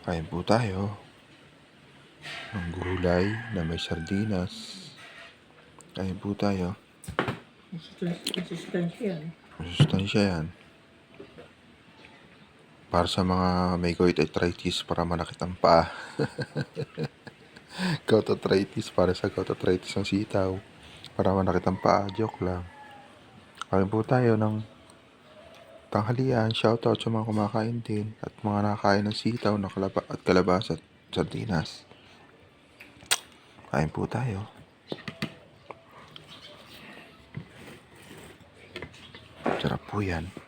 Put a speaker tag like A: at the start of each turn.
A: Kain po tayo ng gulay na may sardinas. Kain po tayo.
B: Masustansya yan.
A: Masustansya yan. Para sa mga may gout arthritis, para manakit ang paa. Gout arthritis, para sa gout arthritis ng sitaw. Para manakit ang paa. Joke lang. Kain po tayo ng tanghalian. Shoutout sa mga kumakain din. At mga nakakain ng sitaw at kalabasa at sardinas. Kain po tayo. Sarap po yan.